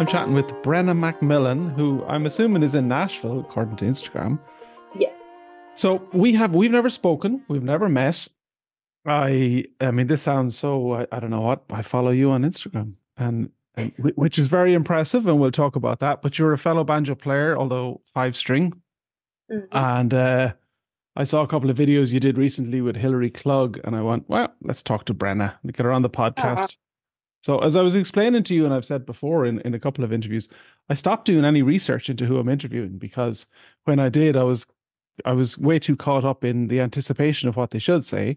I'm chatting with Brenna McMillan, who I'm assuming is in Nashville, according to Instagram. Yeah. So we've never spoken, we've never met. I mean, this sounds so, I don't know what, I follow you on Instagram, and which is very impressive, and we'll talk about that. But you're a fellow banjo player, although 5-string. Mm-hmm. And I saw a couple of videos you did recently with Hilary Klug, and I went, well, let's talk to Brenna and get her on the podcast. So as I was explaining to you, and I've said before in a couple of interviews, I stopped doing any research into who I'm interviewing, because when I did, I was way too caught up in the anticipation of what they should say.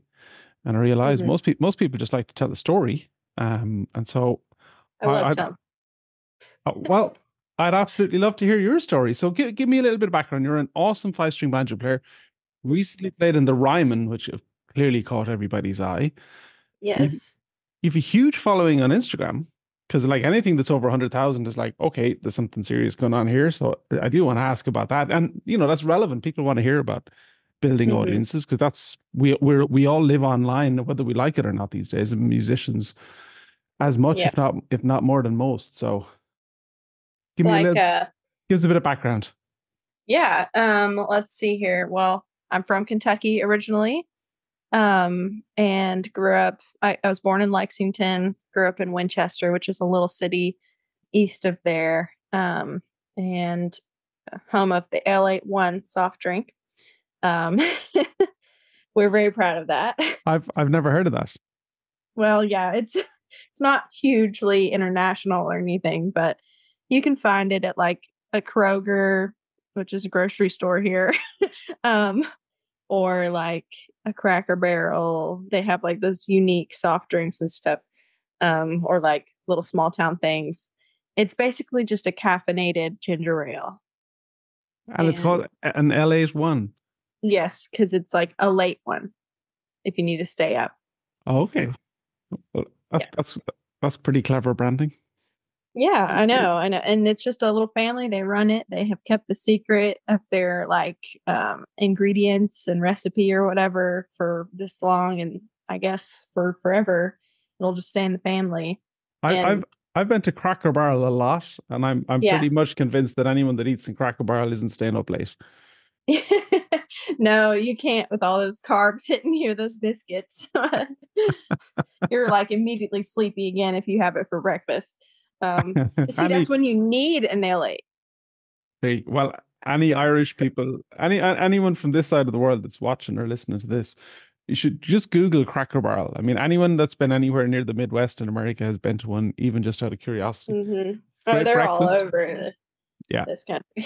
And I realized most people just like to tell the story. And so I love telling. well, I'd absolutely love to hear your story. So give me a little bit of background. You're an awesome 5-string banjo player, recently played in the Ryman, which clearly caught everybody's eye. Yes. You've a huge following on Instagram, because like anything that's over 100,000 is like, okay, there's something serious going on here. So I do want to ask about that. And, that's relevant. People want to hear about building audiences, because that's, we all live online, whether we like it or not these days, and musicians as much, if not more than most. So give us a bit of background. Yeah. Let's see here. Well, I'm from Kentucky originally. And grew up, I was born in Lexington, grew up in Winchester, which is a little city east of there, and home of the L81 soft drink. We're very proud of that. I've never heard of that. Well, yeah, it's not hugely international or anything, but you can find it at like a Kroger, which is a grocery store here. Or like a Cracker Barrel. They have like those unique soft drinks and stuff, or like little small town things. It's basically just a caffeinated ginger ale. And it's called an L81. Yes, because it's like a late one if you need to stay up. Oh, okay. Well, that's pretty clever branding. Yeah, I know. And it's just a little family. They run it. They have kept the secret of their like ingredients and recipe or whatever for this long, and I guess for forever. It'll just stay in the family. I've been to Cracker Barrel a lot, and I'm pretty much convinced that anyone that eats in Cracker Barrel isn't staying up late. No, you can't with all those carbs hitting you, those biscuits. You're like immediately sleepy again if you have it for breakfast. See, that's when you need an L8. Well, any Irish people, anyone from this side of the world that's watching or listening to this, you should just Google Cracker Barrel. I mean, anyone that's been anywhere near the Midwest in America has been to one, even just out of curiosity. Mm-hmm. Oh, they're breakfast. All over this country.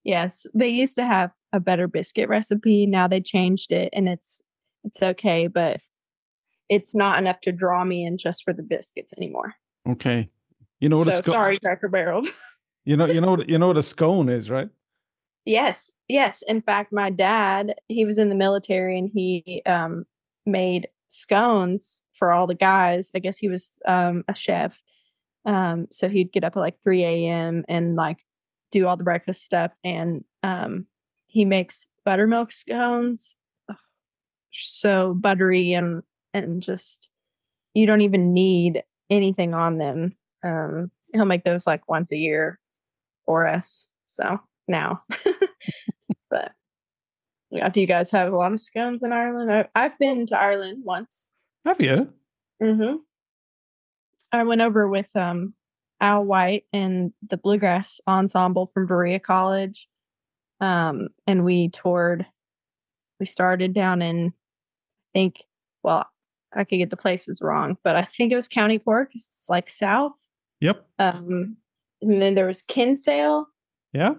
Yes, they used to have a better biscuit recipe. Now they changed it, and it's okay, but it's not enough to draw me in just for the biscuits anymore. Okay. Sorry, Cracker Barrel. You know what a scone is, right? Yes. In fact, my dad, he was in the military, and he made scones for all the guys. I guess he was a chef. So he'd get up at like 3 a.m. and like do all the breakfast stuff. And he makes buttermilk scones. So buttery and just, you don't even need anything on them. He'll make those like once a year for us. So now, but yeah, do you guys have a lot of scones in Ireland? I've been to Ireland once. Have you? Mm-hmm. I went over with Al White and the Bluegrass Ensemble from Berea College, and we toured. We started down in, I could get the places wrong, but I think it was County Cork. It's like south. Yep. And then there was Kinsale. Yeah.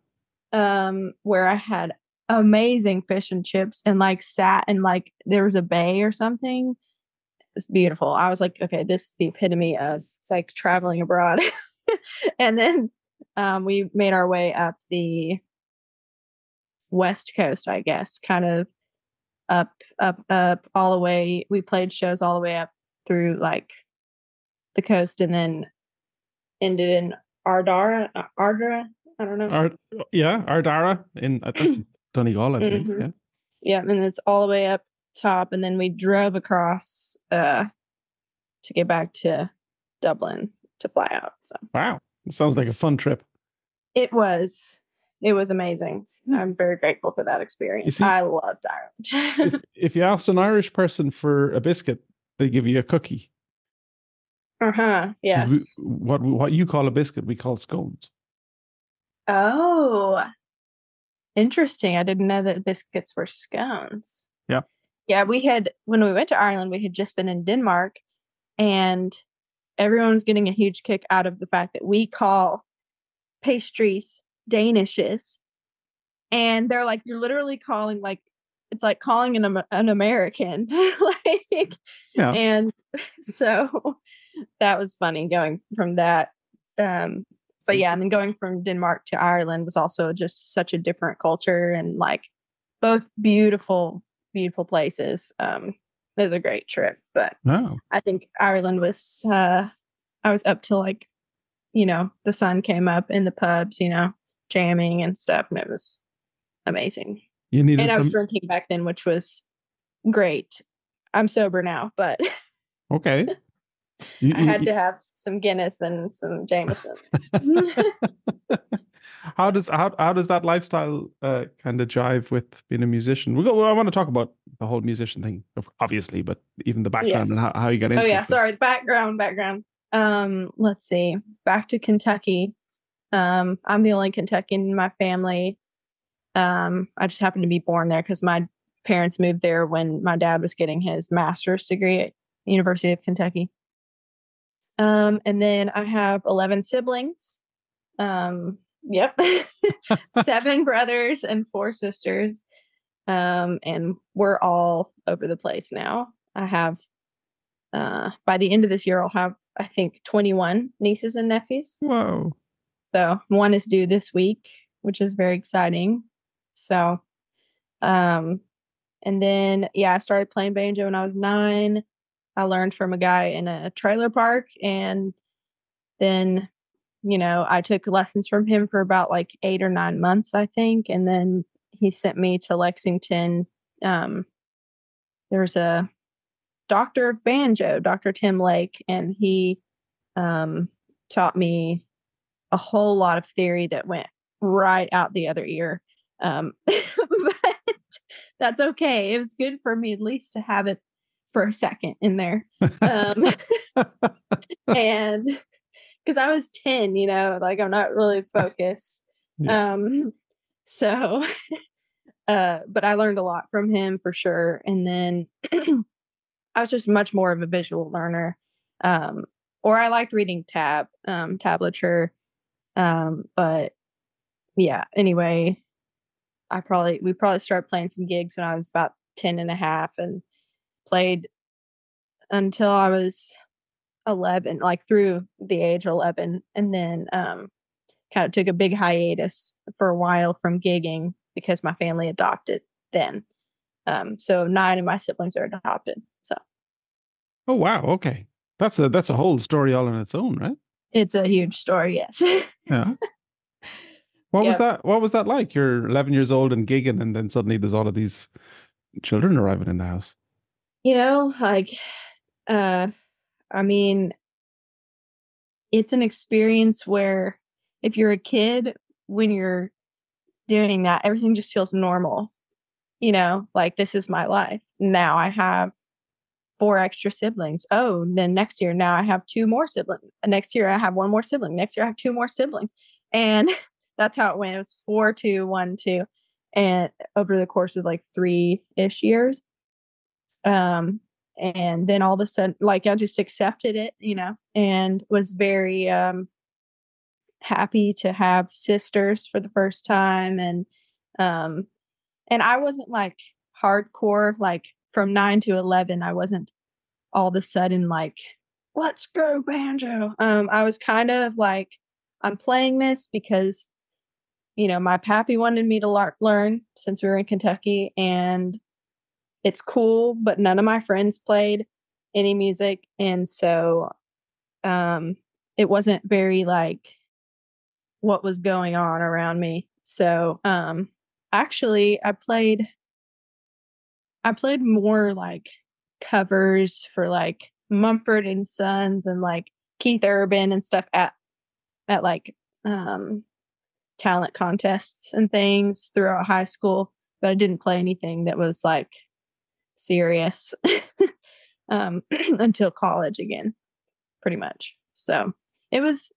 Where I had amazing fish and chips and like sat and like there was a bay or something. It was beautiful. I was like, okay, this is the epitome of like traveling abroad. And then we made our way up the West Coast, I guess, kind of up all the way. We played shows all the way up through like the coast, and then ended in Ardara. I don't know. Ardara in Donegal, I believe. Mm-hmm. Yeah. Yeah, and it's all the way up top, and then we drove across to get back to Dublin. to fly out. So Wow. It sounds like a fun trip. it was amazing. I'm very grateful for that You experience. see, I loved Ireland. if you asked an Irish person for a biscuit, they give you a cookie. Because Yes. what you call a biscuit, we call scones. Oh, interesting. I didn't know that biscuits were scones. Yeah. Yeah, when we went to Ireland, we had just been in Denmark, and everyone was getting a huge kick out of the fact that we call pastries Danishes. And they're like, you're literally calling, like, it's like calling an American. Like, Yeah. and so that was funny going from that. But yeah, and then going from Denmark to Ireland was also just such a different culture, and like both beautiful, beautiful places. It was a great trip, but Oh. I think Ireland was, I was up till like, the sun came up in the pubs, jamming and stuff, and it was amazing. You needed And I was some. drinking back then, which was great. I'm sober now, but Okay. I had to have some Guinness and some Jameson. How does that lifestyle kind of jive with being a musician? I want to talk about the whole musician thing, obviously, but even the background Yes. and how you got into Oh yeah, it. sorry, the background. Let's see. Back to Kentucky. I'm the only Kentuckian in my family. I just happened to be born there because my parents moved there when my dad was getting his master's degree at the University of Kentucky. And then I have 11 siblings. Yep. 7 brothers and 4 sisters. And we're all over the place now. I have, by the end of this year, I'll have, I think, 21 nieces and nephews. Whoa. So one is due this week, which is very exciting. So, and then, yeah, I started playing banjo when I was 9. I learned from a guy in a trailer park, and then, I took lessons from him for about like 8 or 9 months, I think. And then he sent me to Lexington. There's a doctor of banjo, Dr. Tim Lake, and he taught me a whole lot of theory that went right out the other ear. But that's okay. It was good for me at least to have it for a second in there. And because I was 10, like I'm not really focused. Yeah. So, but I learned a lot from him for sure. And then I was just much more of a visual learner. Or I liked reading tablature. But yeah, anyway, we probably started playing some gigs when I was about 10 and a half, and played until I was 11, like through the age of 11. And then, kind of took a big hiatus for a while from gigging because my family adopted then. So 9 of my siblings are adopted. So. Oh wow. Okay. That's a whole story all on its own, right? It's a huge story. Yes. Yeah. What was that? What was that like? You're 11 years old and gigging, and then suddenly there's all of these children arriving in the house. Like, I mean, it's an experience where if you're a kid, when you're doing that, everything just feels normal. Like, this is my life. Now I have 4 extra siblings. Oh, then next year, now I have 2 more siblings. Next year, I have 1 more sibling. Next year, I have 2 more siblings. And that's how it went. It was 4, 2, 1, 2. And over the course of like 3-ish years. And then all of a sudden, like, I just accepted it, and was very happy to have sisters for the first time. And I wasn't like hardcore, like from 9 to 11. I wasn't all of a sudden like, let's go banjo. I was kind of like, I'm playing this because, my pappy wanted me to learn since we were in Kentucky, and it's cool, but none of my friends played any music. And so, it wasn't very like what was going on around me. So, actually I played more like covers for like Mumford and Sons and like Keith Urban and stuff at like talent contests and things throughout high school, but I didn't play anything that was like serious until college again, pretty much. So it was,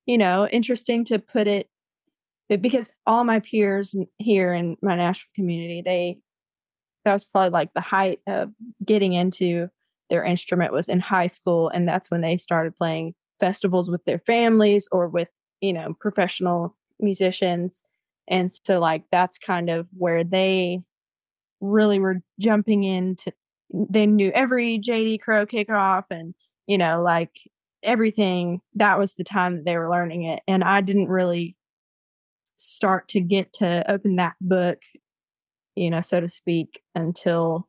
interesting to put it, because all my peers here in my Nashville community, that was probably like the height of getting into their instrument was in high school. And that's when they started playing festivals with their families or with, professional musicians. And so like, that's kind of where they really were jumping into, they knew every JD Crow kickoff and, like everything. That was the time that they were learning it. And I didn't really start to get to open that book, so to speak, until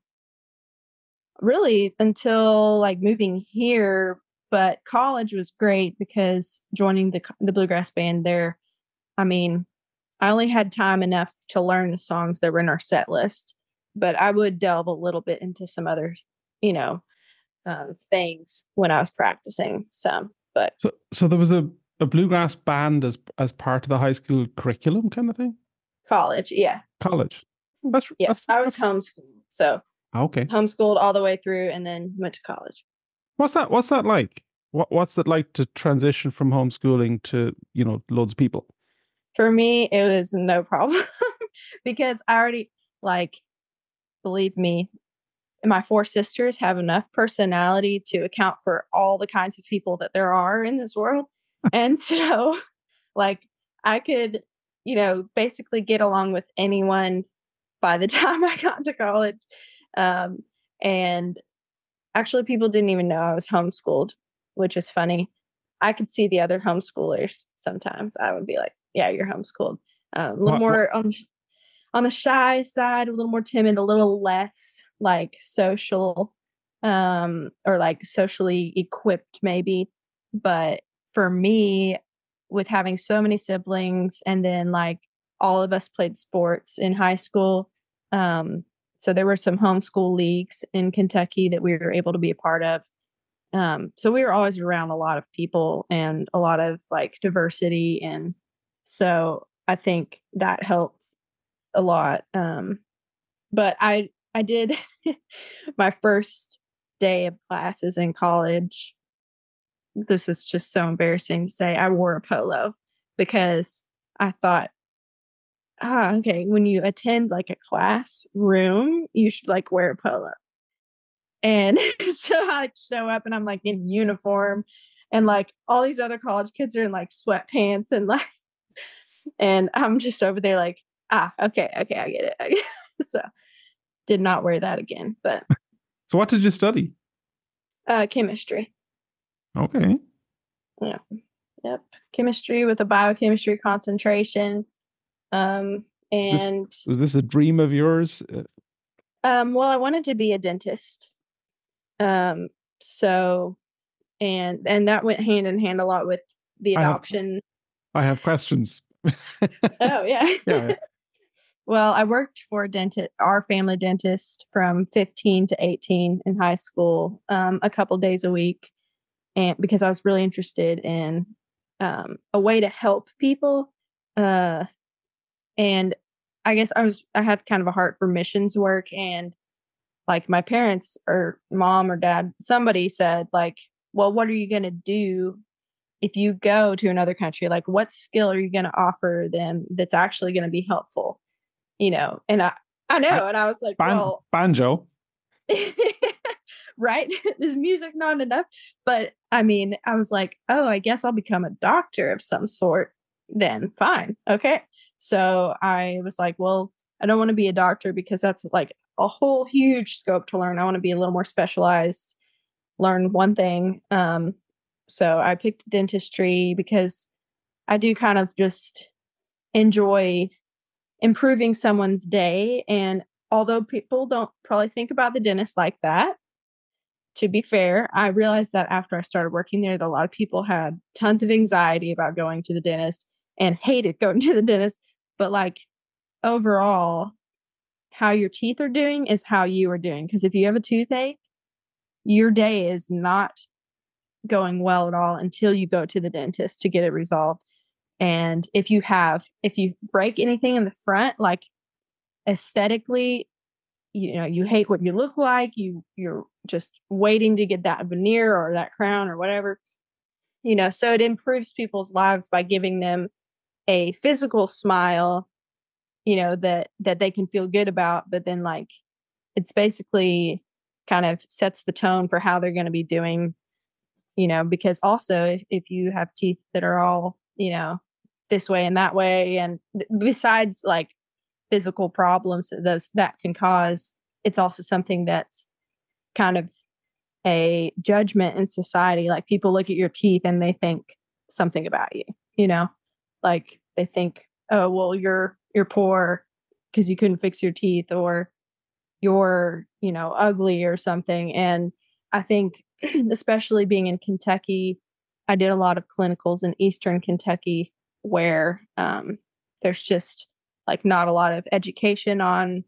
like moving here. But college was great because joining the bluegrass band there, I mean, I only had time enough to learn the songs that were in our set list, but I would delve a little bit into some other, things when I was practicing some. But so there was a bluegrass band as part of the high school curriculum kind of thing? College, yeah. College. I was homeschooled. So okay. Homeschooled all the way through and then went to college. What's that like? What's it like to transition from homeschooling to, loads of people? For me, it was no problem because I already, like, believe me, my 4 sisters have enough personality to account for all the kinds of people that there are in this world. And so, like, I could, basically get along with anyone by the time I got to college. And actually, people didn't even know I was homeschooled, which is funny. I could see the other homeschoolers sometimes. I would be like, yeah, you're homeschooled. A little more on the shy side, a little more timid, a little less like social, or like socially equipped maybe. But for me, with having so many siblings and then like all of us played sports in high school. So there were some homeschool leagues in Kentucky that we were able to be a part of. So we were always around a lot of people and a lot of like diversity. And so I think that helped a lot. But I did my first day of classes in college. This is just so embarrassing to say. I wore a polo because I thought, okay, when you attend like a classroom, you should like wear a polo. And so I like show up and I'm like in uniform and like all these other college kids are in like sweatpants and like, and I'm just over there like, okay, I get it. So did not wear that again, but. So what did you study? Chemistry. Okay. Yeah. Yep. Chemistry with a biochemistry concentration. And was this a dream of yours? Well, I wanted to be a dentist. So, and that went hand in hand a lot with the adoption. I have questions. Oh yeah. Yeah. Well, I worked for our family dentist from 15 to 18 in high school, a couple days a week. And because I was really interested in, a way to help people. And I guess I had kind of a heart for missions work, and like my parents or mom or dad, somebody said like, well, what are you going to do if you go to another country? Like, what skill are you going to offer them that's actually going to be helpful? And I know. And I was like, well, banjo. Right. Is music not enough? But I mean, I was like, oh, I guess I'll become a doctor of some sort then. Fine. Okay. So I was like, well, I don't want to be a doctor because that's like a whole huge scope to learn. I want to be a little more specialized, learn one thing. So I picked dentistry because I do kind of just enjoy improving someone's day. And although people don't probably think about the dentist like that, to be fair, I realized that after I started working there, that a lot of people had tons of anxiety about going to the dentist and hated going to the dentist. But like overall, how your teeth are doing is how you are doing. Because if you have a toothache, your day is not going well at all until you go to the dentist to get it resolved. And if you break anything in the front, like aesthetically, you hate what you look like, you're just waiting to get that veneer or that crown or whatever, so it improves people's lives by giving them a physical smile, that they can feel good about. But then, like, it's basically kind of sets the tone for how they're going to be doing, because also if you have teeth that are all, this way and that way, and besides like physical problems that can cause, it's also something that's kind of a judgment in society. Like, people look at your teeth and they think something about you, like they think, oh, well, you're poor because you couldn't fix your teeth, or you're, ugly or something. And I think, especially being in Kentucky, I did a lot of clinicals in Eastern Kentucky where there's just like not a lot of education on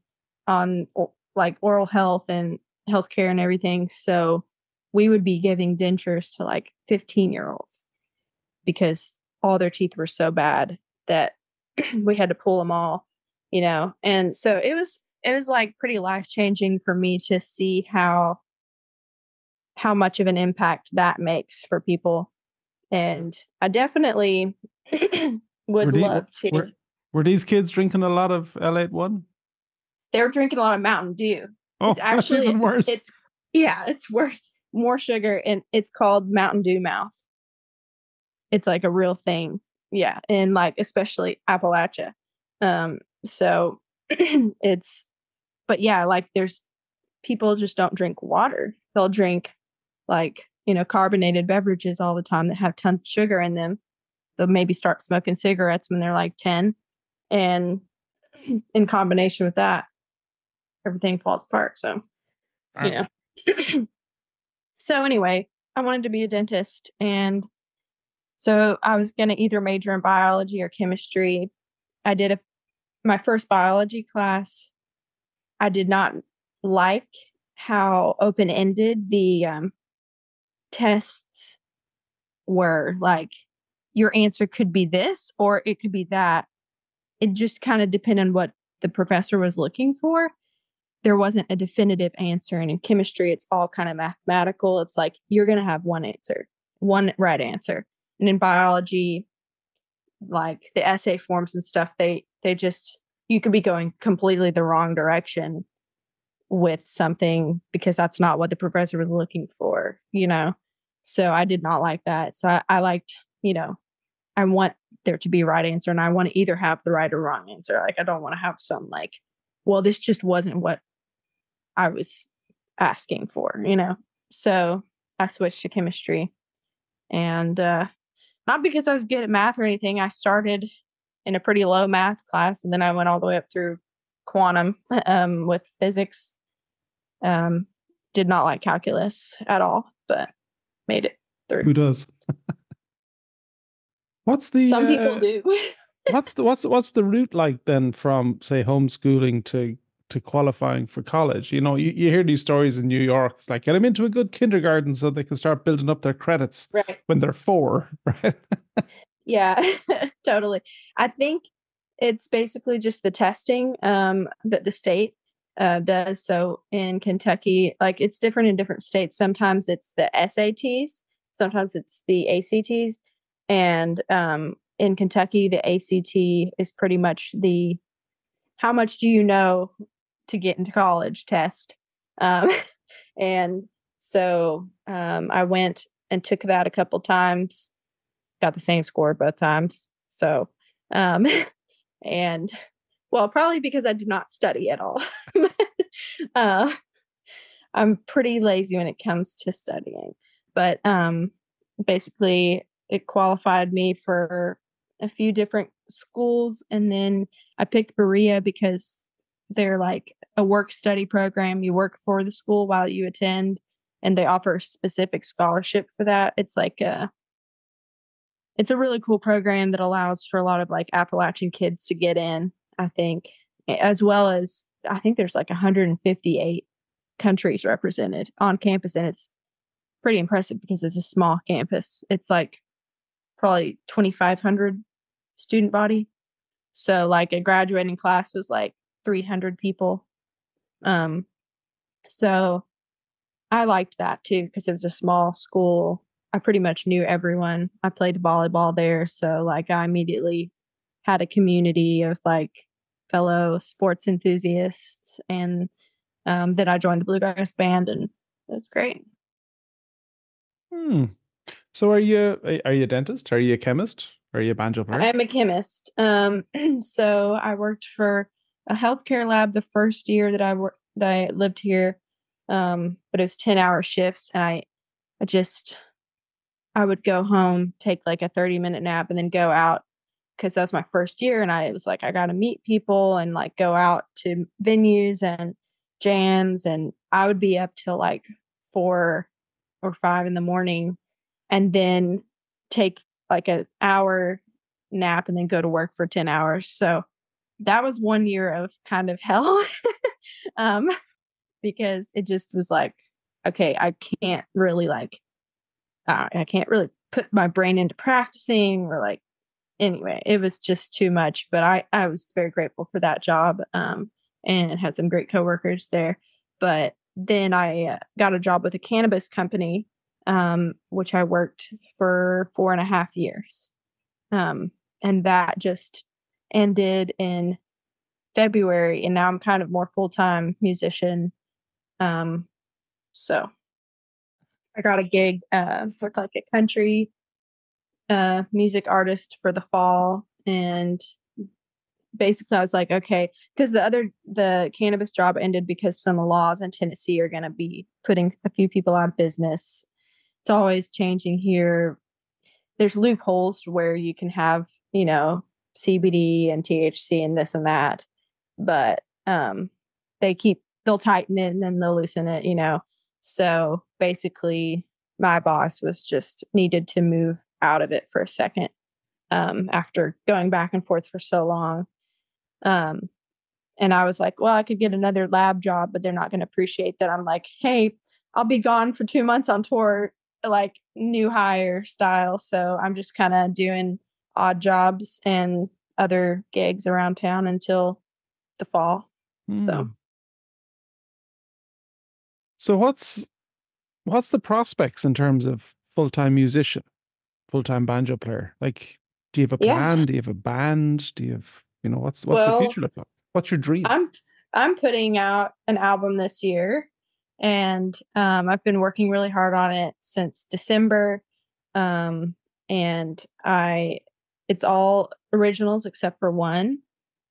like oral health and healthcare and everything. So we would be giving dentures to like 15-year-olds because all their teeth were so bad that we had to pull them all, And so it was like pretty life-changing for me to see how much of an impact that makes for people. And I definitely would love to. Were these kids drinking a lot of L81? They were drinking a lot of Mountain Dew. Oh, it's actually, that's even worse. It's worse. More sugar, and it's called Mountain Dew mouth. It's like a real thing. Yeah. And like, especially Appalachia. So but yeah, like there's people just don't drink water. They'll drink like, carbonated beverages all the time that have tons of sugar in them. They'll maybe start smoking cigarettes when they're like 10. And in combination with that, everything falls apart. So, So anyway, I wanted to be a dentist. And so I was going to either major in biology or chemistry. I did my first biology class. I did not like how open-ended the tests were. Like, your answer could be this or it could be that. It just kind of depended on what the professor was looking for. There wasn't a definitive answer. And in chemistry, it's all kind of mathematical. It's like, you're going to have one answer, one right answer. And in biology, like the essay forms and stuff, they just, you could be going completely the wrong direction with something because that's not what the professor was looking for, So I did not like that. So I liked, I want there to be a right answer, and I want to either have the right or wrong answer. Like, I don't want to have some like, well, this just wasn't what I was asking for, So I switched to chemistry, and not because I was good at math or anything. I started in a pretty low math class, and then I went all the way up through quantum with physics. Did not like calculus at all, but made it through. Who does? Some people do. what's the route like then from, say, homeschooling to qualifying for college? You hear these stories in New York. It's like, get them into a good kindergarten so they can start building up their credits when they're 4, right? Yeah, totally. I think it's basically just the testing that the state does. So in Kentucky, like, it's different in different states. Sometimes it's the SATs, sometimes it's the ACTs. And in Kentucky, the ACT is pretty much the how much do you know to get into college test. And so I went and took that a couple times, got the same score both times. So, and well, probably because I did not study at all. I'm pretty lazy when it comes to studying, but basically it qualified me for a few different schools. And then I picked Berea because they're like a work study program. You work for the school while you attend, and they offer a specific scholarship for that. It's like it's a really cool program that allows for a lot of like Appalachian kids to get in, I think, as well as I think there's like 158 countries represented on campus, and it's pretty impressive because it's a small campus. It's like probably 2,500 student body. So like a graduating class was like 300 people. So I liked that too because it was a small school. I pretty much knew everyone. I played volleyball there, so like I immediately had a community of like fellow sports enthusiasts, and then I joined the bluegrass band, and it was great. Hmm. So are you a dentist? Are you a chemist? Are you a banjo player? I'm a chemist. So I worked for a healthcare lab the first year that I lived here. But it was 10-hour shifts, and I just I would go home, take like a 30-minute nap, and then go out because that was my first year, and I was like, I got to meet people and like go out to venues and jams, and I would be up till like 4 or 5 in the morning, and then take like an hour nap and then go to work for 10 hours. So that was 1 year of kind of hell. um, because it just was like, okay, I can't really put my brain into practicing or like, anyway, it was just too much. But I was very grateful for that job, and had some great coworkers there. But then I got a job with a cannabis company, which I worked for 4.5 years. And that just ended in February. And now I'm kind of more full-time musician. So I got a gig with like a country music artist for the fall, and basically I was like, okay, because the cannabis job ended because some laws in Tennessee are going to be putting a few people out of business. It's always changing here. There's loopholes where you can have, CBD and THC and this and that, but they'll tighten it and then they'll loosen it. So basically my boss was just needed to move out of it for a second, after going back and forth for so long. And I was like, well, I could get another lab job, but they're not going to appreciate that. I'm like, hey, I'll be gone for 2 months on tour, like new hire style. So I'm just kind of doing odd jobs and other gigs around town until the fall. So So what's the prospects in terms of full-time musician, full-time banjo player? Like, do you have a yeah, plan? Do you have a band? Do you have, what's the well, future look like? What's your dream? I'm putting out an album this year, and I've been working really hard on it since December. And it's all originals except for one,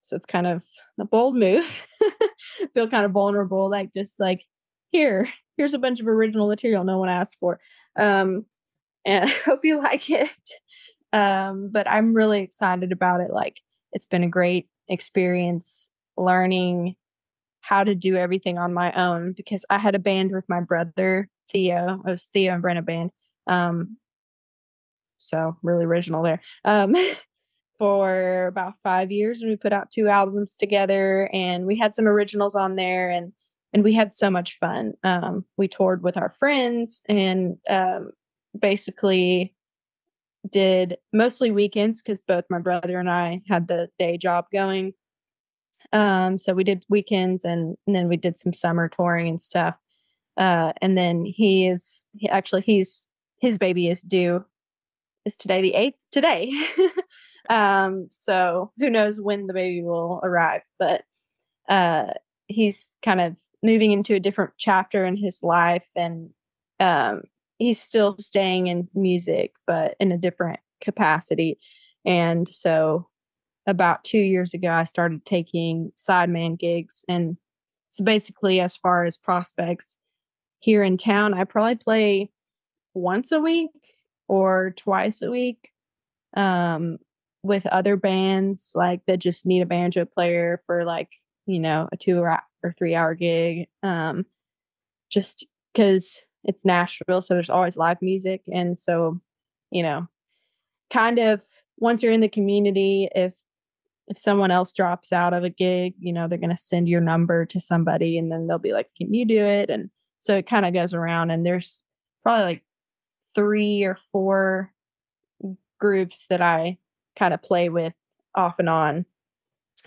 so it's kind of a bold move. I feel kind of vulnerable, like just like here's a bunch of original material no one asked for. And I hope you like it. But I'm really excited about it. Like, it's been a great experience learning how to do everything on my own because I had a band with my brother, Theo. It was Theo and Brenna band. So really original there. For about 5 years, and we put out 2 albums together, and we had some originals on there, and we had so much fun. We toured with our friends, and basically did mostly weekends because both my brother and I had the day job going. So we did weekends, and then we did some summer touring and stuff. And then he's his baby is due is today the 8th today. So who knows when the baby will arrive, but he's kind of moving into a different chapter in his life, and he's still staying in music, but in a different capacity. And so about 2 years ago, I started taking sideman gigs. And so basically, as far as prospects here in town, I probably play once a week or twice a week, with other bands like that just need a banjo player for like, a 2 or 3 hour gig. Just because it's Nashville, so there's always live music. And so, you know, kind of once you're in the community, if someone else drops out of a gig, they're going to send your number to somebody, and then they'll be like, can you do it? And so it kind of goes around, and there's probably like 3 or 4 groups that I kind of play with off and on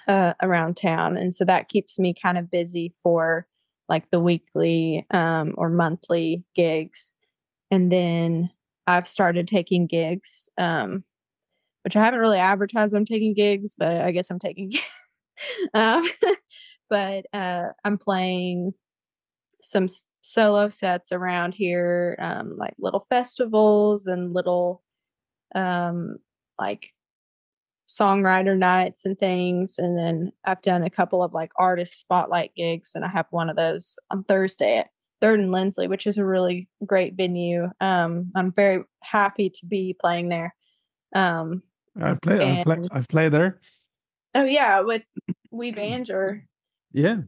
around town. And so that keeps me kind of busy for like the weekly or monthly gigs. And then I've started taking gigs, which I haven't really advertised I'm taking gigs, but I guess I'm taking um, but I'm playing some solo sets around here, like little festivals and little um, like songwriter nights and things. And then I've done a couple of like artist spotlight gigs, and I have one of those on Thursday at Third and Lindsley, which is a really great venue. I'm very happy to be playing there. Um, and I've played there. oh yeah, with We Banjo. Yeah.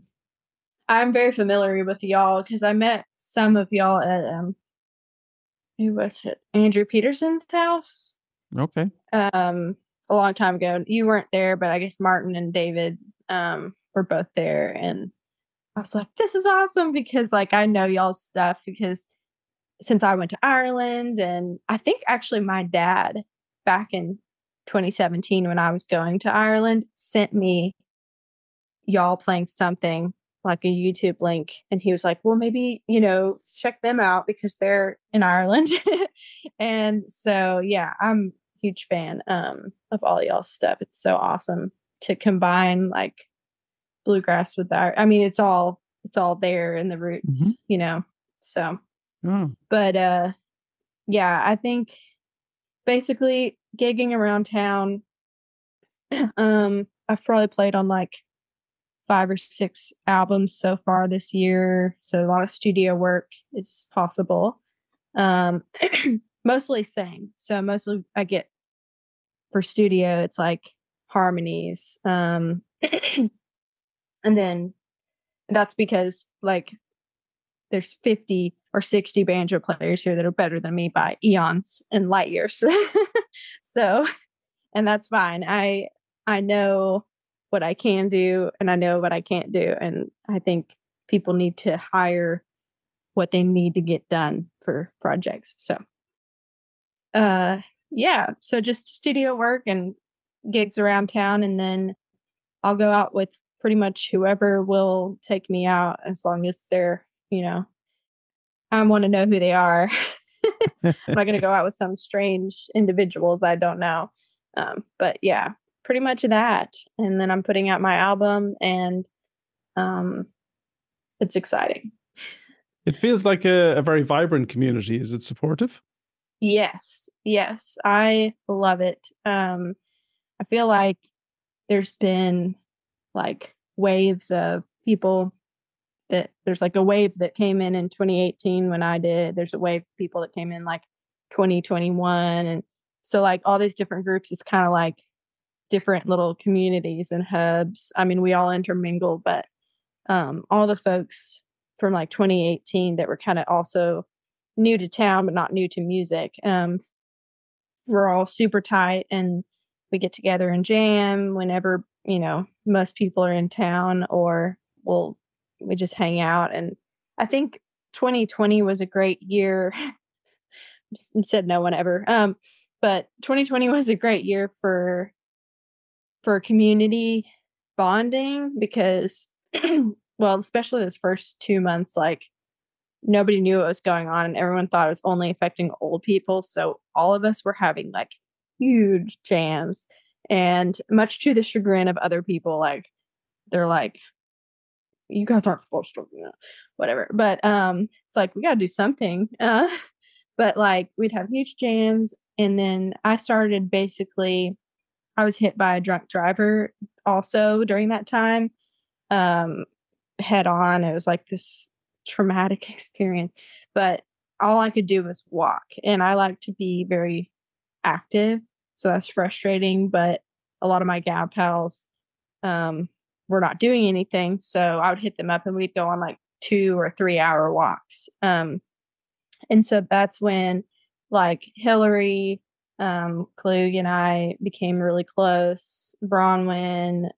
I'm very familiar with y'all because I met some of y'all at who was it? Andrew Peterson's house. Okay. A long time ago. You weren't there, but I guess Martin and David were both there, and I was like, this is awesome because like I know y'all's stuff because since I went to Ireland, and I think actually my dad back in 2017 when I was going to Ireland sent me y'all playing something like a YouTube link, and he was like, well, maybe, check them out because they're in Ireland. And so yeah, I'm a huge fan of all y'all's stuff. It's so awesome to combine like bluegrass with that. I mean, it's all there in the roots, so Oh. but yeah, I think basically gigging around town. I've probably played on like 5 or 6 albums so far this year. So a lot of studio work is possible. Um, mostly sing. So mostly I get for studio, it's like harmonies. And then that's because like there's 50 or 60 banjo players here that are better than me by eons and light years. So, and that's fine. I know what I can do and I know what I can't do. And I think people need to hire what they need to get done for projects. So, yeah, so just studio work and gigs around town, and then I'll go out with pretty much whoever will take me out as long as they're, I want to know who they are. I'm not going to go out with some strange individuals I don't know. But yeah, pretty much that. And then I'm putting out my album, and um, it's exciting. It feels like a very vibrant community. Is it supportive? Yes, yes, I love it. I feel like there's been like waves of people that there's like a wave that came in 2018 when I did. There's a wave of people that came in like 2021. And so like all these different groups, it's kind of like different little communities and hubs. I mean, we all intermingle, but all the folks from like 2018 that were kind of also new to town, but not new to music, we're all super tight, and we get together and jam whenever, most people are in town, or we just hang out. And I think 2020 was a great year. Just said no one ever. But 2020 was a great year for community bonding because, well, especially those first 2 months, like nobody knew what was going on and everyone thought it was only affecting old people. So all of us were having like huge jams, and much to the chagrin of other people, like they're like, you guys aren't supposed to, whatever. But it's like we gotta do something. But like we'd have huge jams, and then I was hit by a drunk driver also during that time. Um head on. It was like this traumatic experience, but all I could do was walk, and I like to be very active. So that's frustrating, but a lot of my gal pals um, were not doing anything. So I would hit them up and we'd go on like 2 or 3 hour walks. And so that's when like Hillary, Klug and I became really close. Bronwyn,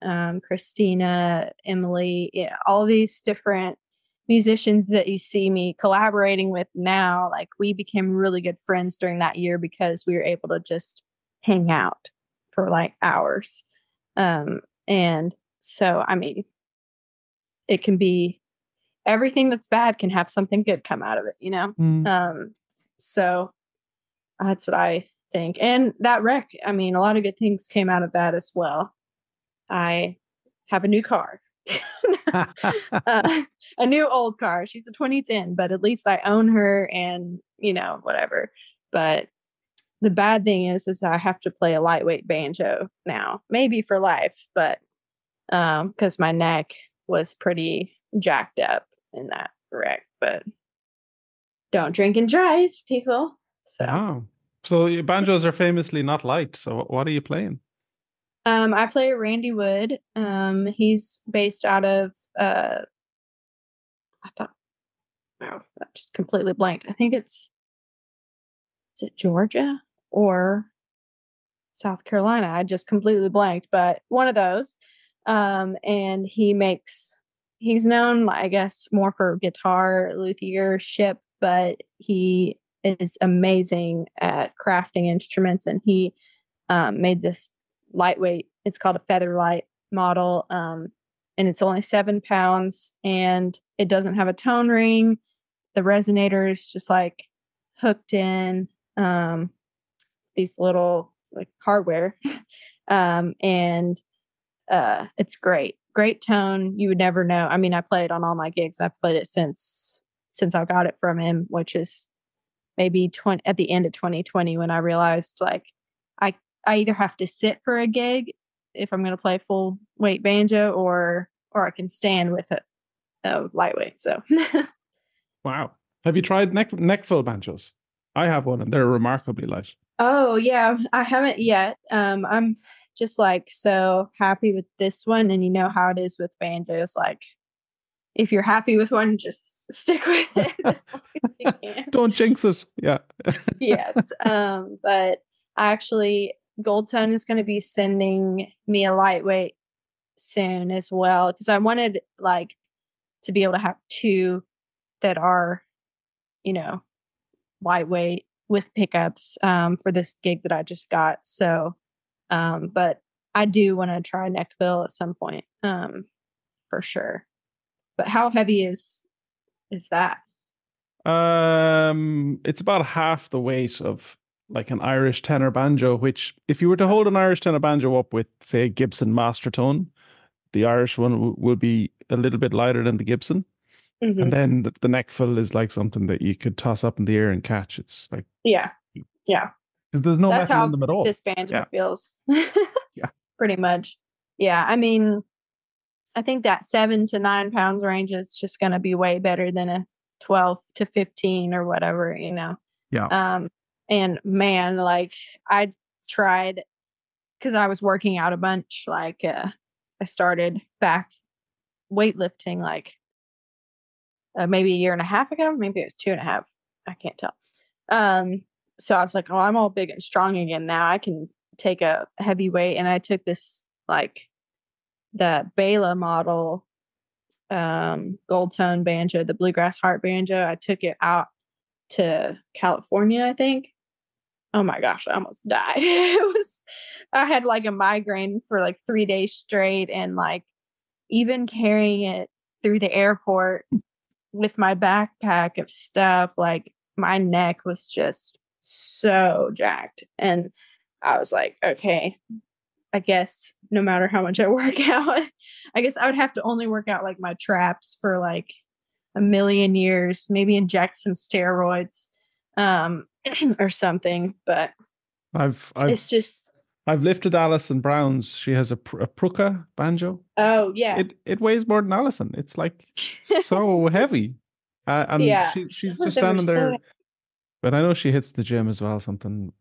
Christina, Emily, yeah, all these different musicians that you see me collaborating with now, like we became really good friends during that year because we were able to just hang out for like hours. And so, I mean, it can be everything that's bad can have something good come out of it, you know? So that's what I think. And that wreck, I mean, a lot of good things came out of that as well. I have a new car. A new old car. She's a 2010, but at least I own her and, you know, whatever. But the bad thing is I have to play a lightweight banjo now, maybe for life, but because my neck was pretty jacked up in that wreck. But don't drink and drive, people. So, Wow. So your banjos are famously not light. So what are you playing? I play Randy Wood. He's based out of I thought, wow, that just completely blanked. I think is it Georgia or South Carolina? I just completely blanked, but one of those. And he's known, I guess, more for guitar luthiership, but he is amazing at crafting instruments. And he made this lightweight, it's called a Featherlight model. And it's only 7 pounds and it doesn't have a tone ring. The resonator is just like hooked in these little like hardware. And it's great tone. You would never know. I mean, I play it on all my gigs. I've played it since I got it from him, which is maybe at the end of 2020 when I realized like I either have to sit for a gig if I'm going to play full weight banjo or I can stand with a lightweight. So Wow. Have you tried neck fill banjos? I have one and they're remarkably light. Oh yeah, I haven't yet. I'm just like so happy with this one, and you know how it is with banjos. Like, if you're happy with one, just stick with it as long as you can. Don't jinx it. Yeah. Yes. But actually, Gold Tone is going to be sending me a lightweight soon as well because I wanted like to be able to have two that are, you know, lightweight with pickups for this gig that I just got. So, but I do want to try neck fill at some point, for sure. But how heavy is that? It's about half the weight of like an Irish tenor banjo, which if you were to hold an Irish tenor banjo up with, say, a Gibson master tone, the Irish one will be a little bit lighter than the Gibson. Mm-hmm. And then the neck fill is like something that you could toss up in the air and catch. It's like, yeah. Because there's no That's metal how in them at all. this banjo feels. Yeah. Pretty much. Yeah. I mean, I think that 7 to 9 pounds range is just going to be way better than a 12 to 15 or whatever, you know? Yeah. And man, like I tried because I was working out a bunch. Like, I started back weightlifting like maybe a year and a half ago. Maybe it was 2.5. I can't tell. So I was like, oh, I'm all big and strong again now. I can take a heavy weight. And I took this like the Bela model gold tone banjo, the bluegrass heart banjo. I took it out to California, I think. Oh my gosh, I almost died. I had like a migraine for like 3 days straight, and like even carrying it through the airport with my backpack of stuff, like my neck was just so jacked. And I was like, okay, I guess no matter how much I work out, I guess I would have to only work out like my traps for like a million years, maybe inject some steroids or something. But it's just I've lifted Alison Brown's. She has a Pruka banjo. Oh yeah, it weighs more than Alison. It's like so heavy, and yeah, she's just standing there. But I know she hits the gym as well. Something.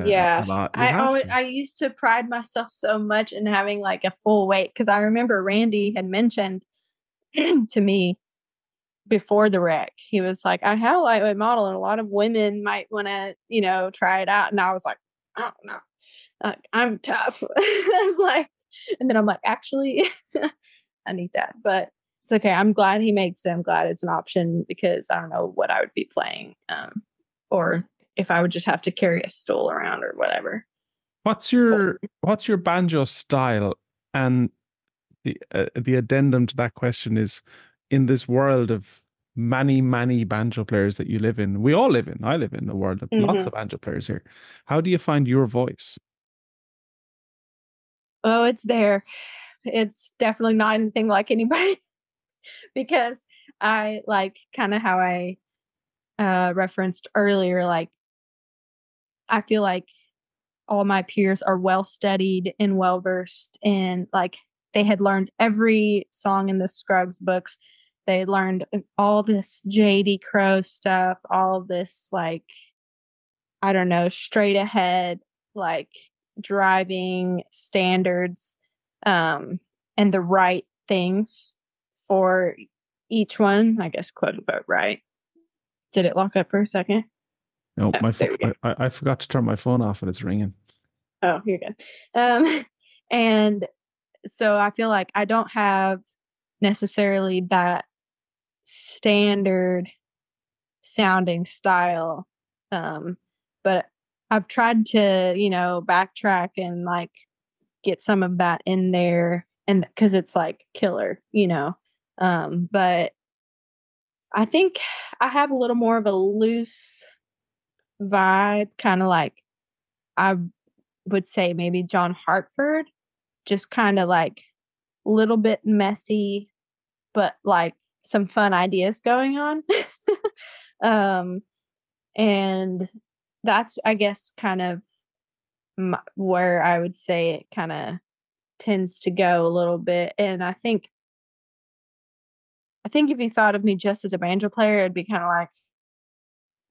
Yeah, a lot. I used to pride myself so much in having like a full weight because I remember Randy had mentioned to me before the wreck. He was like, I have a lightweight model and a lot of women might want to, you know, try it out. And I was like, I don't know. I'm tough. I'm like, and then I'm like, actually, I need that. But it's okay. I'm glad he makes it. I'm glad it's an option because I don't know what I would be playing, or if I would just have to carry a stool around or whatever. What's your banjo style? And the addendum to that question is, in this world of many banjo players that you live in, we all live in, I live in a world of lots of banjo players here. How do you find your voice? Oh, it's there. It's definitely not anything like anybody because I like kind of how I referenced earlier. Like, I feel like all my peers are well studied and well versed, and like they had learned every song in the Scruggs books. They had learned all this J.D. Crowe stuff, all of this, like, I don't know, straight ahead, like driving standards, and the right things for each one, I guess, quote unquote, right? Did it lock up for a second? No, Oh, my there we go. I forgot to turn my phone off and it's ringing. Oh, you're good. And so I feel like I don't have necessarily that standard sounding style. But I've tried to, backtrack and like get some of that in there, and because it's like killer. But I think I have a little more of a loose vibe, kind of like I would say maybe John Hartford, just kind of like a little bit messy, but like some fun ideas going on. um, and that's, I guess, kind of where I would say it kind of tends to go a little bit. And I think if you thought of me just as a banjo player, it'd be kind of like,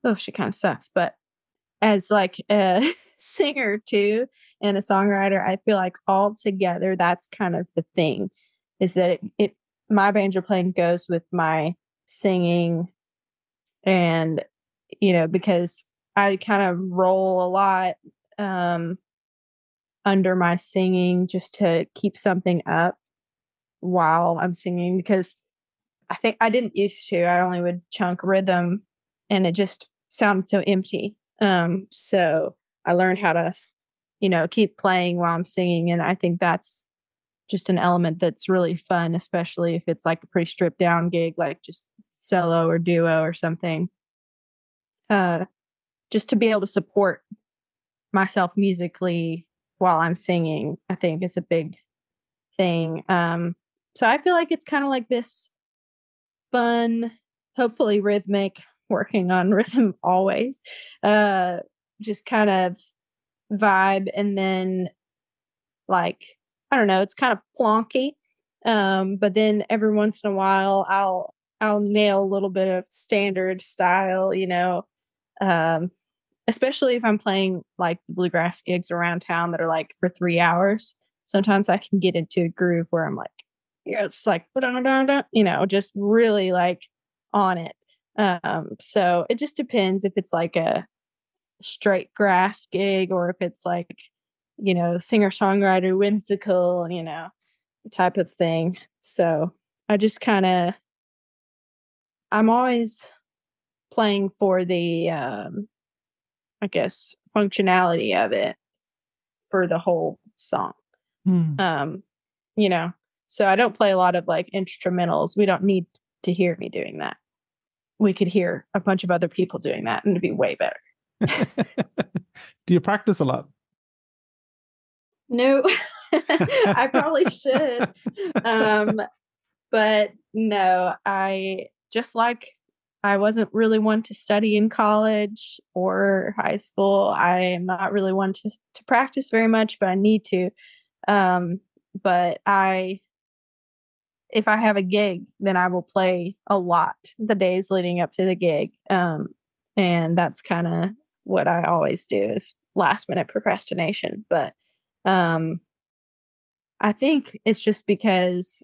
oh, she kind of sucks. But as like a singer too and a songwriter, I feel like all together that's kind of the thing, is that it my banjo playing goes with my singing, and because I kind of roll a lot under my singing just to keep something up while I'm singing, because I think I didn't used to. I only would chunk rhythm and it just sounded so empty. So I learned how to, keep playing while I'm singing. And I think that's just an element that's really fun, especially if it's like a pretty stripped down gig, like just solo or duo or something. Uh, just to be able to support myself musically while I'm singing, I think is a big thing. So I feel like it's kind of like this fun, hopefully rhythmic, working on rhythm always, just kind of vibe. And then, like, I don't know, it's kind of plonky. But then every once in a while I'll nail a little bit of standard style, um, especially if I'm playing like bluegrass gigs around town that are like for 3 hours. Sometimes I can get into a groove where I'm like, it's like, just really like on it. So it just depends if it's like a straight grass gig or if it's like, singer songwriter whimsical, type of thing. So I just I'm always playing for the, I guess, functionality of it for the whole song. Um, you know, so I don't play a lot of like instrumentals. We don't need to hear me doing that. We could hear a bunch of other people doing that and it'd be way better. Do you practice a lot? No, I probably should. But no, I wasn't really one to study in college or high school. I am not really one to practice very much, but I need to. But if I have a gig, then I will play a lot the days leading up to the gig. And that's kind of what I always do, is last minute procrastination. But I think it's just because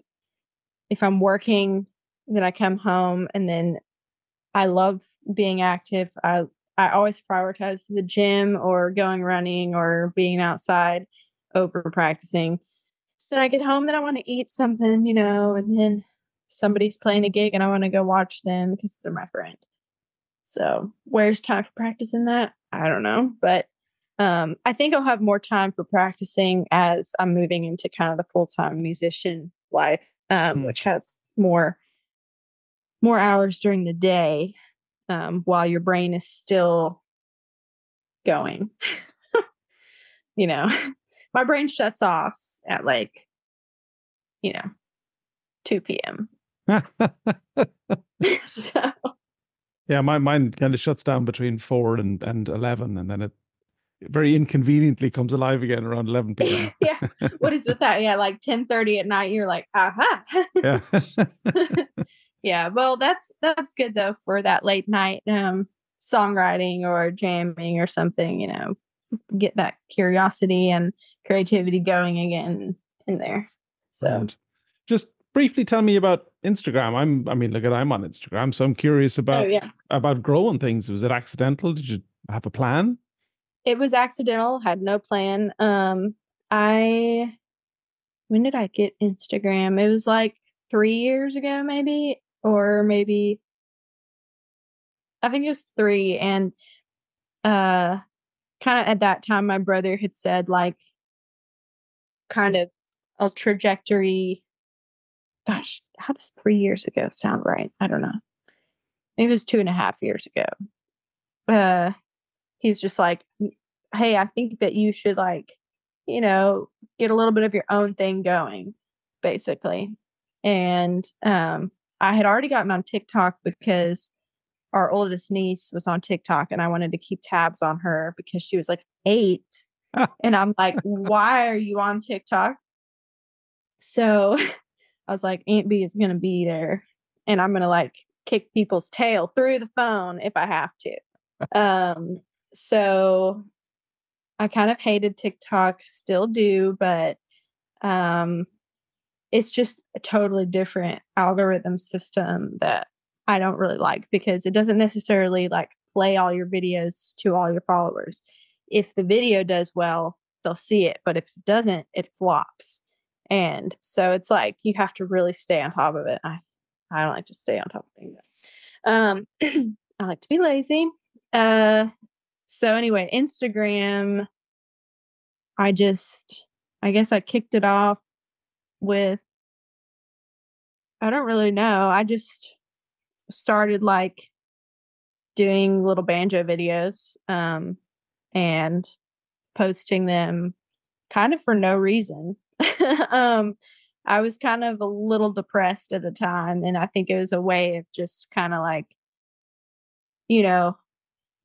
if I'm working, then I come home and then I love being active. I always prioritize the gym or going running or being outside over practicing. Then I get home, then I want to eat something, and then somebody's playing a gig and I want to go watch them because they're my friend. So where's time for practicing that? I don't know. But I think I'll have more time for practicing as I'm moving into kind of the full-time musician life, which has more hours during the day, while your brain is still going. My brain shuts off at like, 2 p.m. So Yeah, my mind kind of shuts down between 4 and 11, and then it very inconveniently comes alive again around 11 p.m. Yeah. What is with that? Yeah, like 10:30 at night, you're like, aha. Yeah. Yeah. Well, that's good though for that late night songwriting or jamming or something, get that curiosity and creativity going again in there. So Brilliant. Just briefly tell me about Instagram. I'm on Instagram, so I'm curious about growing things. Was it accidental? Did you have a plan? It was accidental, had no plan. When did I get Instagram? It was like 3 years ago, maybe, or maybe I think it was 3. And kind of at that time, my brother had said like kind of a trajectory. Gosh, how does 3 years ago sound right? I don't know. Maybe it was 2.5 years ago. He's just like, hey, I think that you should like, get a little bit of your own thing going, basically. And I had already gotten on TikTok because our oldest niece was on TikTok and I wanted to keep tabs on her because she was like 8. And I'm like, why are you on TikTok? So I was like, Aunt B is going to be there and I'm going to like kick people's tail through the phone if I have to. So I kind of hated TikTok, still do, but it's just a totally different algorithm system that I don't really like because it doesn't necessarily like play all your videos to all your followers. If the video does well, they'll see it, but if it doesn't, it flops. And so it's like you have to really stay on top of it. I don't like to stay on top of things. I like to be lazy. So anyway, Instagram, I guess I kicked it off with, I don't really know. I just started like doing little banjo videos, and posting them kind of for no reason. I was kind of a little depressed at the time, and I think it was a way of just kind of like,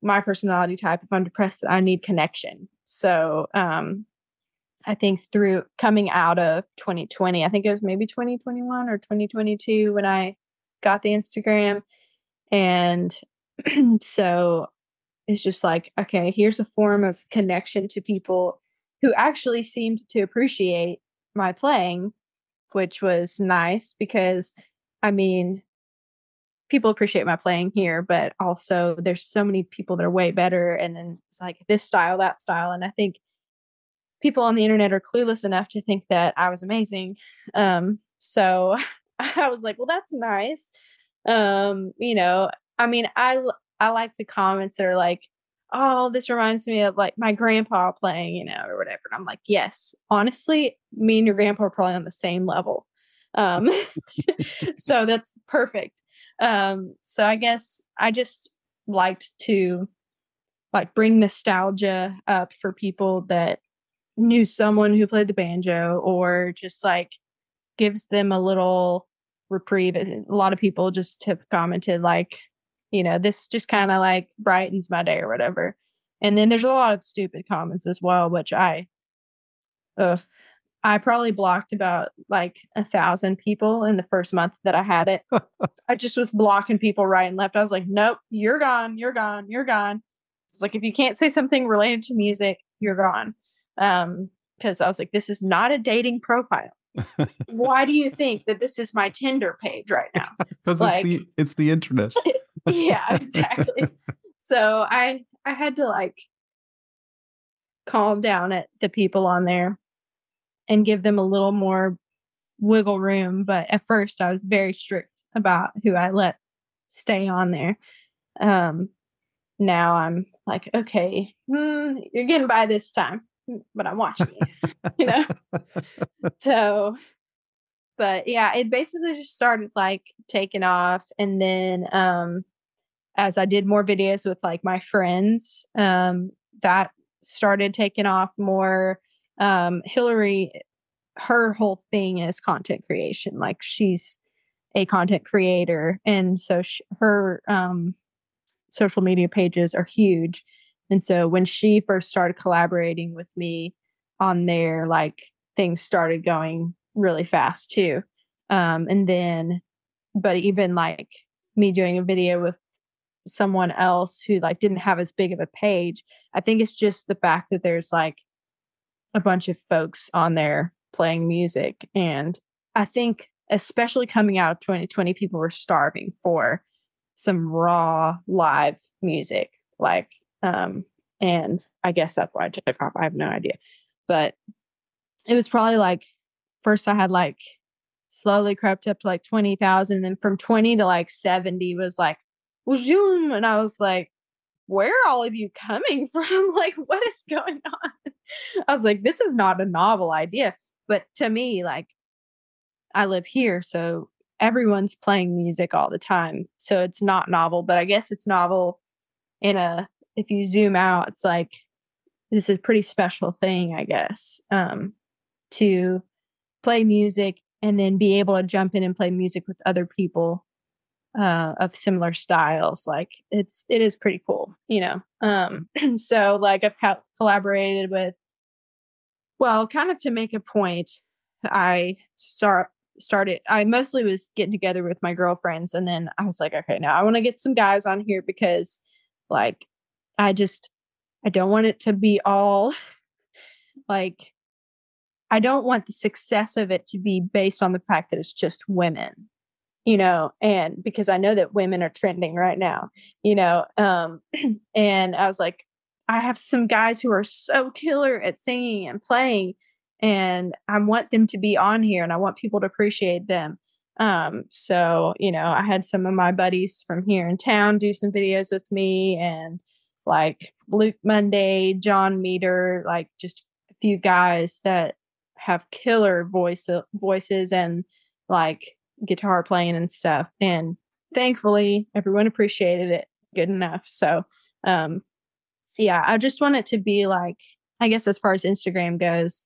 my personality type. If I'm depressed, I need connection. So, I think through coming out of 2020, I think it was maybe 2021 or 2022 when I got the Instagram. And so it's just like, okay, here's a form of connection to people who actually seemed to appreciate my playing, which was nice because, I mean, people appreciate my playing here, but also there's so many people that are way better. And then it's like this style, that style. And I think people on the internet are clueless enough to think that I was amazing. So I was like, well, that's nice. I mean, I like the comments that are like, oh, this reminds me of like my grandpa playing, or whatever. And I'm like, yes, honestly, me and your grandpa are probably on the same level. Um, so that's perfect. So I guess I just liked to like bring nostalgia up for people that knew someone who played the banjo, or just like gives them a little reprieve. A lot of people just have commented like, this just kind of like brightens my day or whatever. And then there's a lot of stupid comments as well, which I probably blocked about like 1,000 people in the first month that I had it. I just was blocking people right and left. I was like, nope, you're gone, you're gone, you're gone. It's like, if you can't say something related to music, you're gone. Because I was like, this is not a dating profile. Why do you think that this is my Tinder page right now? Because like, it's the internet. Yeah, exactly. So I had to like calm down at the people on there and give them a little more wiggle room. But at first I was very strict about who I let stay on there. Now I'm like, okay, you're getting by this time, but I'm watching you, So, but yeah, it basically just started like taking off. And then, as I did more videos with like my friends, that started taking off more. Hillary, her whole thing is content creation. Like she's a content creator. And so her, social media pages are huge. And so when she first started collaborating with me on there, like things started going really fast too. And then, but even like me doing a video with someone else who like didn't have as big of a page, I think it's just the fact that there's like a bunch of folks on there playing music. And I think especially coming out of 2020, people were starving for some raw live music. Like, and I guess that's why I took off. I have no idea. But it was probably like first I had like slowly crept up to like 20,000. And from 20 to like 70 was like, zoom. And I was like, where are all of you coming from? Like, what is going on? I was like, this is not a novel idea. But to me, like, I live here, so everyone's playing music all the time. So it's not novel, but I guess it's novel if you zoom out, it's like, this is a pretty special thing, I guess, to play music and then be able to jump in and play music with other people of similar styles. Like it is pretty cool, So like I've collaborated with, well, kind of to make a point, I I mostly was getting together with my girlfriends, and then I was like, okay, now I want to get some guys on here because like I don't want it to be all like, I don't want the success of it to be based on the fact that it's just women, and because I know that women are trending right now, and I was like, I have some guys who are so killer at singing and playing, and I want them to be on here and I want people to appreciate them. So, I had some of my buddies from here in town do some videos with me, and like Luke Monday, John Meter, like just a few guys that have killer voices and like guitar playing and stuff. And thankfully everyone appreciated it good enough. So, yeah, I just want it to be like, I guess as far as Instagram goes,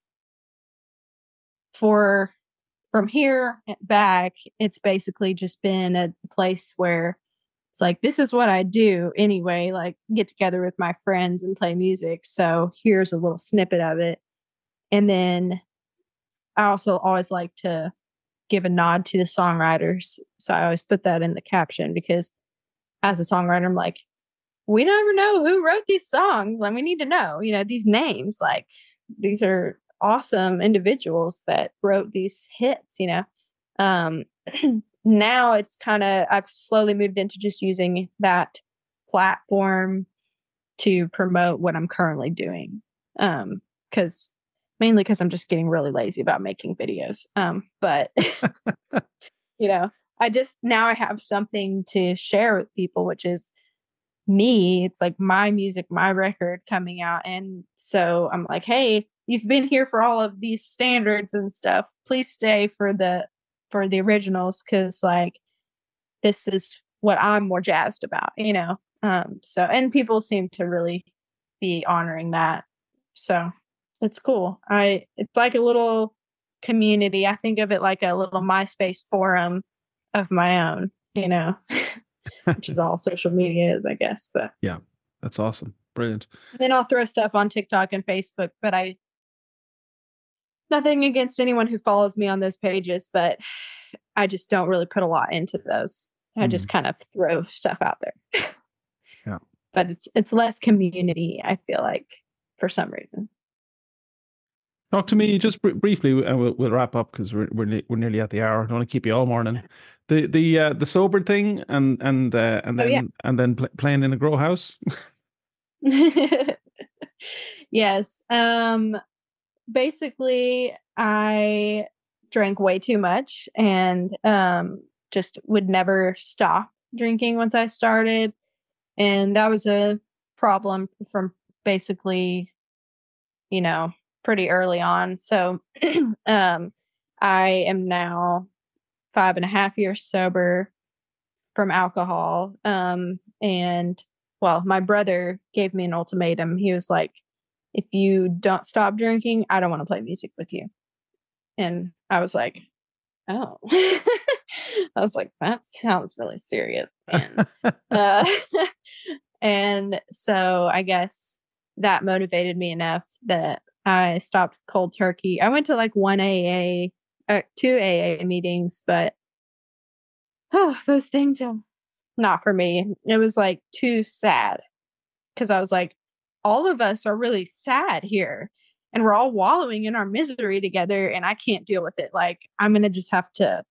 from here back, it's basically just been a place where it's like, this is what I do anyway, like get together with my friends and play music. So here's a little snippet of it. And then I also always like to give a nod to the songwriters. So I always put that in the caption because as a songwriter, I'm like, we never know who wrote these songs. Like, we need to know, these names. Like, these are awesome individuals that wrote these hits, Now it's I've slowly moved into just using that platform to promote what I'm currently doing. Mainly because I'm just getting really lazy about making videos. But now I have something to share with people, which is me. It's like my music, my record coming out. And so I'm like, hey, you've been here for all of these standards and stuff. Please stay for the originals, because like this is what I'm more jazzed about, So, and people seem to really be honoring that. So it's cool. It's like a little community. I think of it like a little MySpace forum of my own, which is all social media is, I guess. But yeah, that's awesome. Brilliant. And then I'll throw stuff on TikTok and Facebook, but nothing against anyone who follows me on those pages, but I just don't really put a lot into those. I just kind of throw stuff out there. Yeah. But it's less community, I feel like, for some reason. Talk to me just briefly, and we'll wrap up because we're nearly at the hour. I don't want to keep you all morning. The sober thing and then playing in a grow house. Yes. Basically, I drank way too much and just would never stop drinking once I started. And that was a problem from basically, pretty early on. So um, I am now 5.5 years sober from alcohol. And well, my brother gave me an ultimatum. He was like, if you don't stop drinking, I don't want to play music with you. And I was like, oh, I was like, that sounds really serious. Uh, and so I guess that motivated me enough that I stopped cold turkey. I went to like two AA meetings, but those things are not for me. It was like too sad because I was like, all of us are really sad here and we're all wallowing in our misery together and I can't deal with it. Like, I'm going to just have to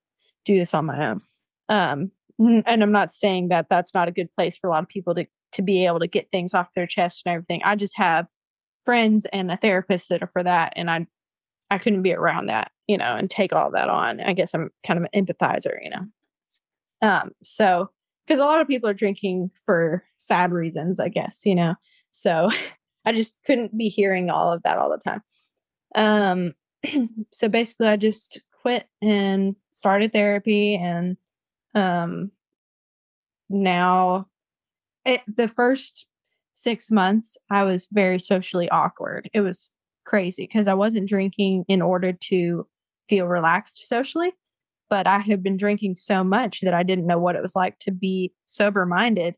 do this on my own. And I'm not saying that that's not a good place for a lot of people to be able to get things off their chest and everything. I just have friends and a therapist that are for that. And I couldn't be around that, and take all that on. I guess I'm kind of an empathizer, so because a lot of people are drinking for sad reasons, I guess, so I just couldn't be hearing all of that all the time. So basically I just quit and started therapy. And now the first 6 months I was very socially awkward. It was crazy because I wasn't drinking in order to feel relaxed socially, but I had been drinking so much that I didn't know what it was like to be sober minded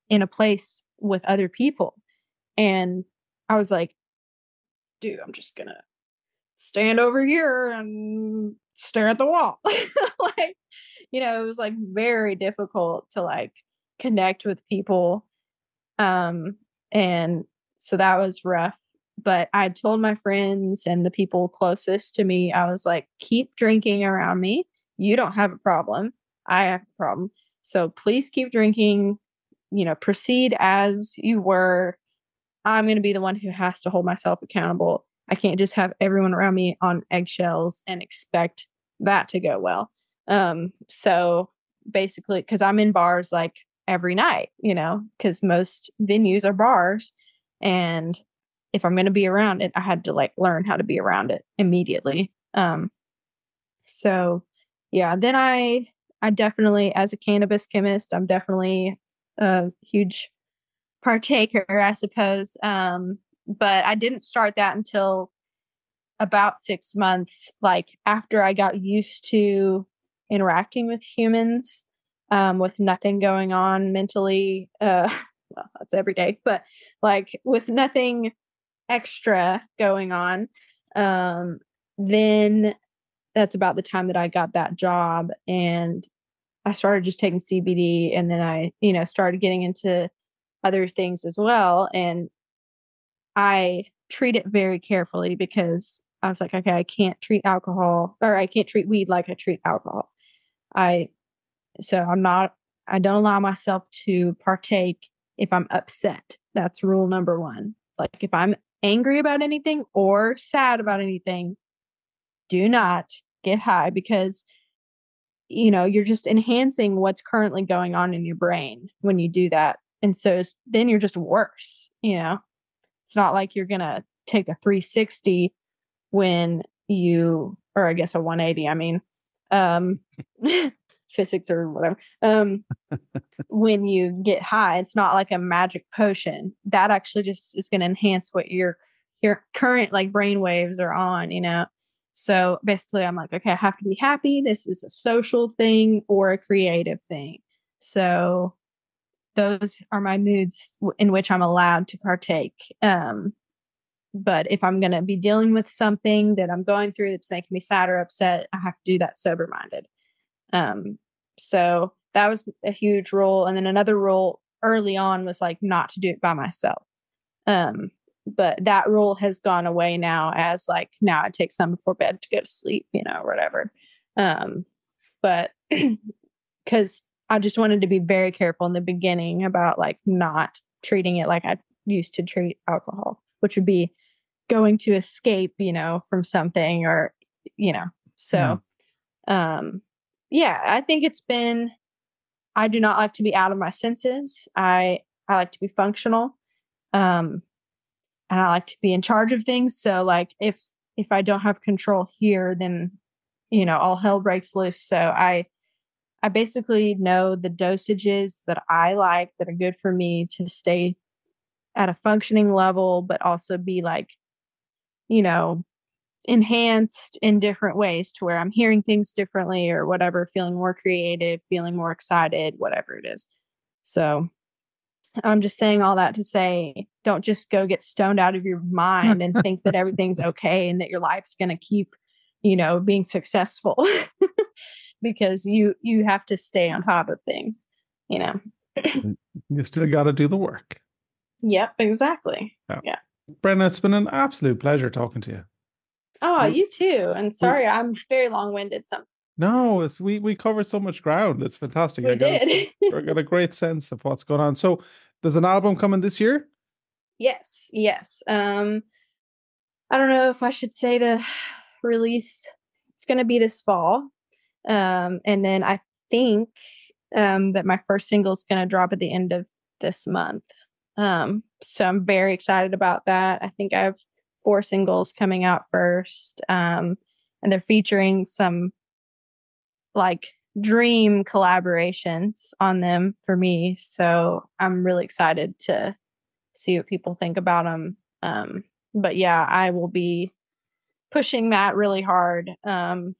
in a place with other people. And I was like, dude, I'm just gonna stand over here and stare at the wall. Like, it was like very difficult to like connect with people. And so that was rough. But I told my friends and the people closest to me, I was like, keep drinking around me. You don't have a problem. I have a problem. So please keep drinking, proceed as you were. I'm going to be the one who has to hold myself accountable. I can't just have everyone around me on eggshells and expect that to go well. So basically, because I'm in bars like every night, because most venues are bars. And if I'm going to be around it, I had to like learn how to be around it immediately. So yeah, then I definitely, as a cannabis chemist, I'm definitely a huge partaker, I suppose. But I didn't start that until about 6 months, like after I got used to interacting with humans, with nothing going on mentally. Well, that's every day, but like with nothing extra going on. Then that's about the time that I got that job and I started just taking CBD, and then I, started getting into other things as well. And I treat it very carefully because I was like, okay, I can't treat alcohol or I can't treat weed like I treat alcohol. I, so I don't allow myself to partake if I'm upset. That's rule number one. Like if I'm angry about anything or sad about anything, do not get high because you're just enhancing what's currently going on in your brain when you do that. And so then you're just worse, It's not like you're going to take a 360 when or I guess a 180, I mean, physics or whatever. When you get high, it's not like a magic potion. That actually just is going to enhance what your current like brain waves are on, So basically I'm like, okay, I have to be happy. This is a social thing or a creative thing. So those are my moods in which I'm allowed to partake. But if I'm going to be dealing with something that I'm going through that's making me sad or upset, I have to do that sober minded. So that was a huge rule. And then another rule early on was like not to do it by myself. But that rule has gone away now as like now I take some before bed to go to sleep, or whatever. But because I just wanted to be very careful in the beginning about like not treating it like I used to treat alcohol, which would be going to escape, from something or, So, yeah, I think I do not like to be out of my senses. I like to be functional. And I like to be in charge of things. So like if I don't have control here, then all hell breaks loose. So I basically know the dosages that I like that are good for me to stay at a functioning level, but also be like, you know, enhanced in different ways to where I'm hearing things differently or whatever, feeling more creative, feeling more excited, whatever it is. So I'm just saying all that to say, don't just go get stoned out of your mind and think that everything's okay and that your life's going to keep, being successful because you have to stay on top of things, You still got to do the work. Yep, exactly. Yeah. Brenna, it's been an absolute pleasure talking to you. Oh, you too. And sorry, I'm very long-winded. No, we covered so much ground. It's fantastic. We I got a great sense of what's going on. So there's an album coming this year? Yes. I don't know if I should say the release. It's going to be this fall. And then I think that my first single is going to drop at the end of this month. So I'm very excited about that. I think I have 4 singles coming out first. And they're featuring some like dream collaborations on them for me. So I'm really excited to see what people think about them. But yeah, I will be pushing that really hard. And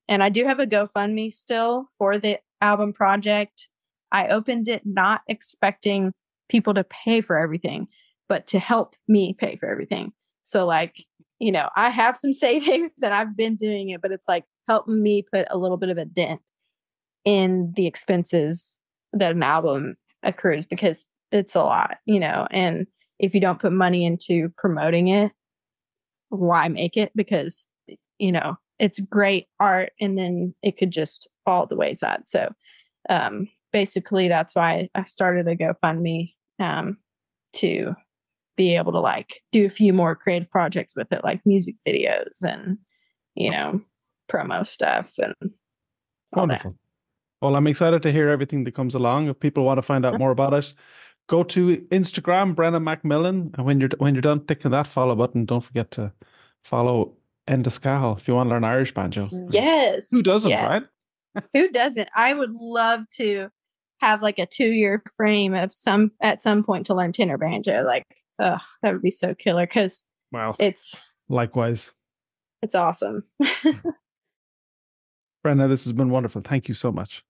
I do have a GoFundMe still for the album project. I opened it not expecting people to pay for everything, but to help me pay for everything. So like, I have some savings and I've been doing it, but it's like helping me put a little bit of a dent in the expenses that an album accrues because it's a lot, and if you don't put money into promoting it, why make it? Because, it's great art and then it could just fall the wayside. So basically that's why I started a GoFundMe to be able to like do a few more creative projects with it, like music videos and, promo stuff and wonderful. That. Well, I'm excited to hear everything that comes along. If people want to find out more about it, go to Instagram, Brenna McMillan. And when you're done clicking that follow button, don't forget to follow Enda Scahill if you want to learn Irish banjo. Yes. Who doesn't, right? Who doesn't? I would love to have like a 2-year frame of at some point to learn tenor banjo. Like, that would be so killer because it's likewise. It's awesome. Brenna, this has been wonderful. Thank you so much.